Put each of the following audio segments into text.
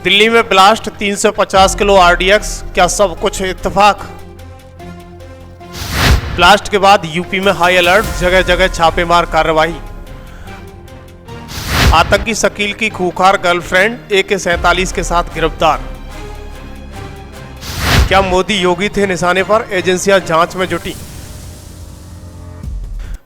दिल्ली में blast 350 kilo RDX, क्या सब कुछ इत्तेफाक? ब्लास्ट के बाद यूपी में हाई अलर्ट, जगह जगह छापेमार कार्रवाई। आतंकी शकील की खूंखार गर्लफ्रेंड AK-47 के साथ गिरफ्तार। क्या मोदी योगी थे निशाने पर? एजेंसियां जांच में जुटी।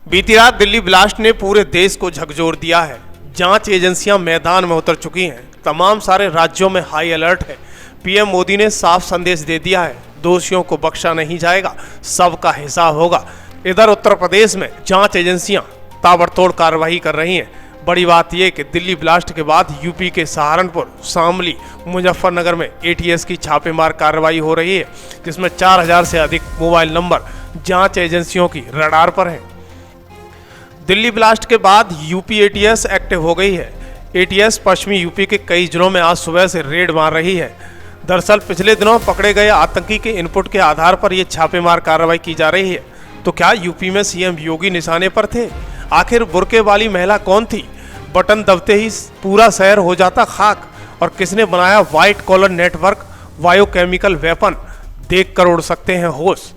बीती रात दिल्ली ब्लास्ट ने पूरे देश को झकझोर दिया है। जांच एजेंसियां मैदान में उतर चुकी हैं। तमाम सारे राज्यों में हाई अलर्ट है। पीएम मोदी ने साफ संदेश दे दिया है, दोषियों को बख्शा नहीं जाएगा, सबका हिसाब होगा। इधर उत्तर प्रदेश में जांच एजेंसियां ताबड़तोड़ कार्रवाई कर रही हैं। बड़ी बात यह कि दिल्ली ब्लास्ट के बाद यूपी के सहारनपुर, शामली, मुजफ्फरनगर में ATS की छापेमार कार्रवाई हो रही है, जिसमें 4000 से अधिक मोबाइल नंबर जांच एजेंसियों की रडार पर हैं। दिल्ली ब्लास्ट के बाद यूपी ATS एक्टिव हो गई है। ATS पश्चिमी यूपी के कई जिलों में आज सुबह से रेड मार रही है। दरअसल पिछले दिनों पकड़े गए आतंकी के इनपुट के आधार पर यह छापेमार कार्रवाई की जा रही है। तो क्या यूपी में CM योगी निशाने पर थे? आखिर बुर्के वाली महिला कौन थी? बटन दबते ही पूरा शहर हो जाता खाक। और किसने बनाया white collar network biochemical weapon? देख कर उड़ सकते हैं होश।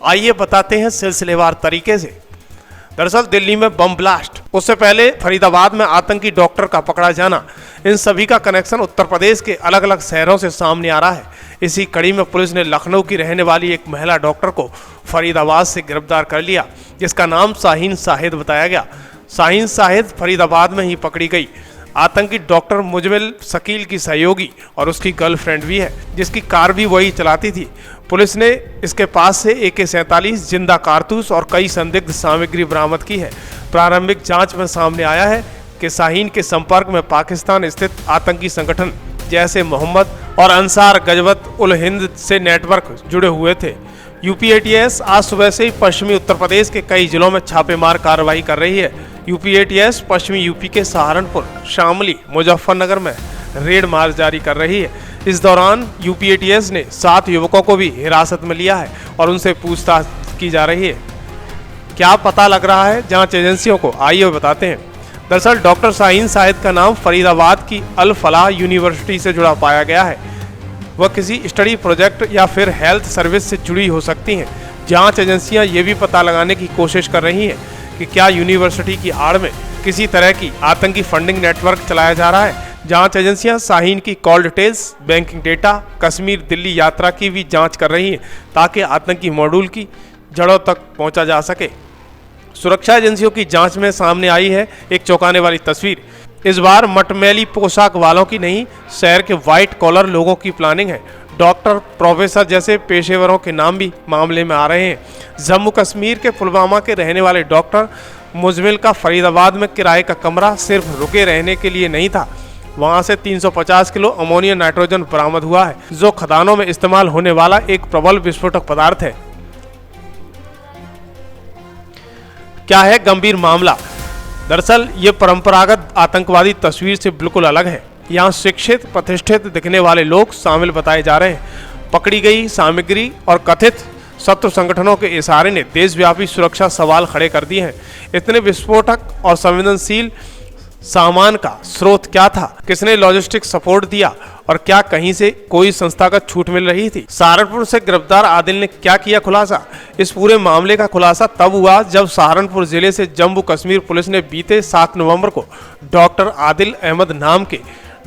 आइए बताते हैं सिलसिलेवार तरीके से। दरअसल दिल्ली में बम ब्लास्ट, उससे पहले फरीदाबाद में आतंकी डॉक्टर का पकड़ा जाना, इन सभी का कनेक्शन उत्तर प्रदेश के अलग अलग शहरों से सामने आ रहा है। इसी कड़ी में पुलिस ने लखनऊ की रहने वाली एक महिला डॉक्टर को फरीदाबाद से गिरफ्तार कर लिया, जिसका नाम शाहीन शाहिद बताया गया। शाहीन शाहिद फरीदाबाद में ही पकड़ी गई। आतंकी डॉक्टर मुजमिल शकील की सहयोगी और उसकी गर्लफ्रेंड भी है, जिसकी कार भी वही चलाती थी। पुलिस ने इसके पास से AK-47 जिंदा कारतूस और कई संदिग्ध सामग्री बरामद की है। प्रारंभिक जांच में सामने आया है कि शाहीन के संपर्क में पाकिस्तान स्थित आतंकी संगठन जैसे मोहम्मद और अंसार गजवत उल हिंद से नेटवर्क जुड़े हुए थे। यूपी ATS आज सुबह से ही पश्चिमी उत्तर प्रदेश के कई जिलों में छापेमार कार्रवाई कर रही है। यूपी ATS पश्चिमी यूपी के सहारनपुर, शामली, मुजफ्फरनगर में रेड मार्च जारी कर रही है। इस दौरान यूपी ATS ने 7 युवकों को भी हिरासत में लिया है और उनसे पूछताछ की जा रही है। क्या पता लग रहा है जांच एजेंसियों को? आइए बताते हैं। दरअसल डॉक्टर शाहीन शाहिद का नाम फरीदाबाद की अल फलाह यूनिवर्सिटी से जुड़ा पाया गया है। वह किसी स्टडी प्रोजेक्ट या फिर हेल्थ सर्विस से जुड़ी हो सकती हैं। जांच एजेंसियां ये भी पता लगाने की कोशिश कर रही हैं कि क्या यूनिवर्सिटी की आड़ में किसी तरह की आतंकी फंडिंग नेटवर्क चलाया जा रहा है। जांच एजेंसियां शाहीन की call details, banking data, Kashmir Delhi यात्रा की भी जांच कर रही हैं, ताकि आतंकी मॉड्यूल की जड़ों तक पहुंचा जा सके। सुरक्षा एजेंसियों की जांच में सामने आई है एक चौंकाने वाली तस्वीर। इस बार मटमैली पोशाक वालों की नहीं, शहर के व्हाइट कॉलर लोगों की प्लानिंग है। डॉक्टर, प्रोफेसर जैसे पेशेवरों के नाम भी मामले में आ रहे हैं। जम्मू कश्मीर के पुलवामा के रहने वाले डॉक्टर मुजमिल का फरीदाबाद में किराए का कमरा सिर्फ रुके रहने के लिए नहीं था। वहां से 350 किलो अमोनिया नाइट्रोजन बरामद हुआ है, जो खदानों में इस्तेमाल होने वाला एक प्रबल विस्फोटक पदार्थ है। क्या है गंभीर मामला? दरअसल ये परंपरागत आतंकवादी तस्वीर से बिल्कुल अलग है। यहाँ शिक्षित, प्रतिष्ठित दिखने वाले लोग शामिल बताए जा रहे हैं। पकड़ी गई सामग्री और कथित शत्रु संगठनों के इशारे ने देशव्यापी सुरक्षा सवाल खड़े कर दिए हैं। इतने विस्फोटक और संवेदनशील सामान का स्रोत क्या था? किसने लॉजिस्टिक सपोर्ट दिया? और क्या कहीं से कोई संस्थागत छूट मिल रही थी? सहारनपुर से गिरफ्तार आदिल ने क्या किया खुलासा? इस पूरे मामले का खुलासा तब हुआ जब सहारनपुर जिले से जम्मू कश्मीर पुलिस ने बीते 7 नवंबर को डॉक्टर आदिल अहमद नाम के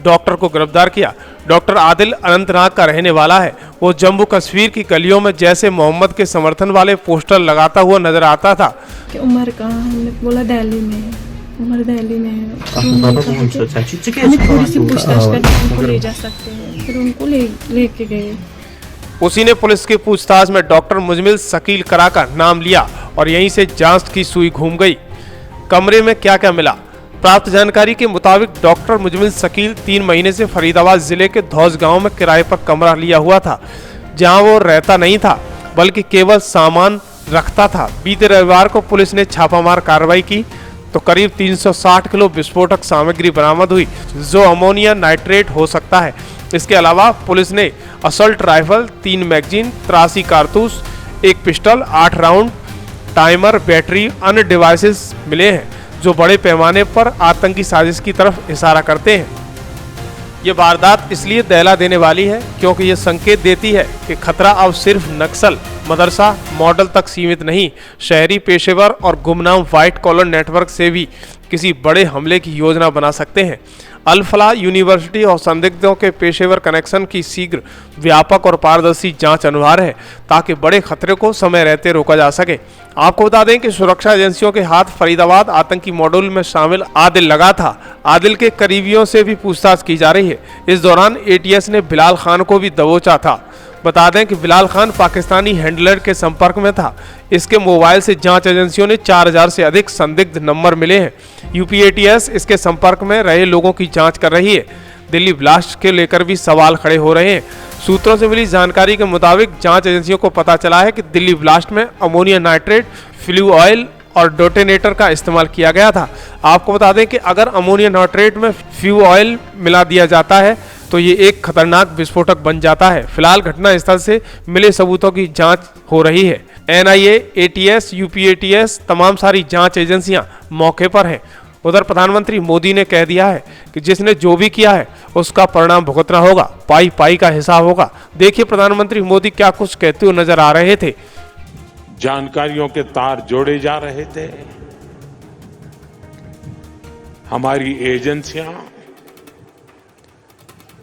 डॉक्टर को गिरफ्तार किया। डॉक्टर आदिल अनंतनाग का रहने वाला है। वो जम्मू कश्मीर की गलियों में जैसे मोहम्मद के समर्थन वाले पोस्टर लगाता हुआ नजर आता था। उम्र कहाँ? हमने बोला दिल्ली में है। उम्र दिल्ली में है। पूछताछ करके उनको ले जा सकते हैं, फिर उनको लेके गए। उसी ने पुलिस की पूछताछ में डॉक्टर मुजमिल शकील करा का नाम लिया और यहीं से जांच की सुई घूम गई। कमरे में क्या क्या मिला? प्राप्त जानकारी के मुताबिक डॉक्टर मुजमिल शकील 3 महीने से फरीदाबाद जिले के धौस गांव में किराए पर कमरा लिया हुआ था, जहां वो रहता नहीं था बल्कि केवल सामान रखता था। बीते रविवार को पुलिस ने छापामार कार्रवाई की तो करीब 360 किलो विस्फोटक सामग्री बरामद हुई, जो अमोनिया नाइट्रेट हो सकता है। इसके अलावा पुलिस ने असल्ट राइफल, 3 मैगजीन, 83 कारतूस, 1 पिस्टल, 8 राउंड, टाइमर, बैटरी, अन्य डिवाइसेस मिले हैं, जो बड़े पैमाने पर आतंकी साजिश की तरफ इशारा करते हैं। ये वारदात इसलिए दहला देने वाली है क्योंकि ये संकेत देती है कि खतरा अब सिर्फ नक्सल मदरसा मॉडल तक सीमित नहीं, शहरी पेशेवर और गुमनाम व्हाइट कॉलर नेटवर्क से भी किसी बड़े हमले की योजना बना सकते हैं। अल फलाह यूनिवर्सिटी और संदिग्धों के पेशेवर कनेक्शन की शीघ्र व्यापक और पारदर्शी जांच अनिवार्य है ताकि बड़े खतरे को समय रहते रोका जा सके। आपको बता दें कि सुरक्षा एजेंसियों के हाथ फरीदाबाद आतंकी मॉड्यूल में शामिल आदिल लगा था। आदिल के करीबियों से भी पूछताछ की जा रही है। इस दौरान एटीएस ने बिलाल खान को भी दबोचा था। बता दें कि बिलाल खान पाकिस्तानी हैंडलर के संपर्क में था। इसके मोबाइल से जांच एजेंसियों ने 4000 से अधिक संदिग्ध नंबर मिले हैं। यूपी एटीएस इसके संपर्क में रहे लोगों की जांच कर रही है। दिल्ली ब्लास्ट के लेकर भी सवाल खड़े हो रहे हैं। सूत्रों से मिली जानकारी के मुताबिक जांच एजेंसियों को पता चला है कि दिल्ली ब्लास्ट में अमोनिया नाइट्रेट, फ्लू ऑयल और डेटोनेटर का इस्तेमाल किया गया था। आपको बता दें कि अगर अमोनिया नाइट्रेट में फ्लू ऑयल मिला दिया जाता है तो ये एक खतरनाक विस्फोटक बन जाता है। फिलहाल घटनास्थल से मिले सबूतों की जांच हो रही है। एनआईए, एटीएस, यूपी एटीएस तमाम सारी जांच एजेंसियां मौके पर हैं। उधर प्रधानमंत्री मोदी ने कह दिया है कि जिसने जो भी किया है उसका परिणाम भुगतना होगा, पाई पाई का हिसाब होगा। देखिए प्रधानमंत्री मोदी क्या कुछ कहते हुए नजर आ रहे थे। जानकारियों के तार जोड़े जा रहे थे। हमारी एजेंसियां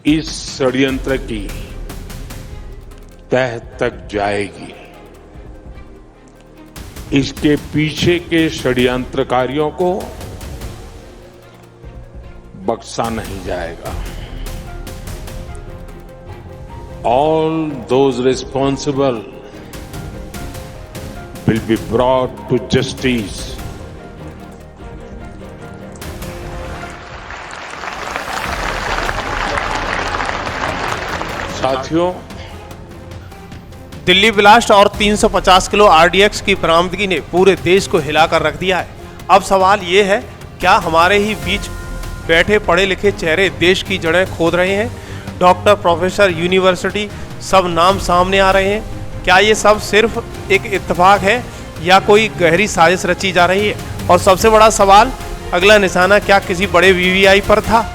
इस षड्यंत्र की तह तक जाएगी। इसके पीछे के षड्यंत्रकारियों को बख्शा नहीं जाएगा। All those responsible will be brought to justice. साथियों, दिल्ली ब्लास्ट और 350 किलो आरडीएक्स की बरामदगी ने पूरे देश को हिलाकर रख दिया है। अब सवाल ये है, क्या हमारे ही बीच बैठे पढ़े लिखे चेहरे देश की जड़ें खोद रहे हैं? डॉक्टर, प्रोफेसर, यूनिवर्सिटी सब नाम सामने आ रहे हैं। क्या ये सब सिर्फ एक इत्तेफाक है या कोई गहरी साजिश रची जा रही है? और सबसे बड़ा सवाल, अगला निशाना क्या किसी बड़े वीवीआई पर था?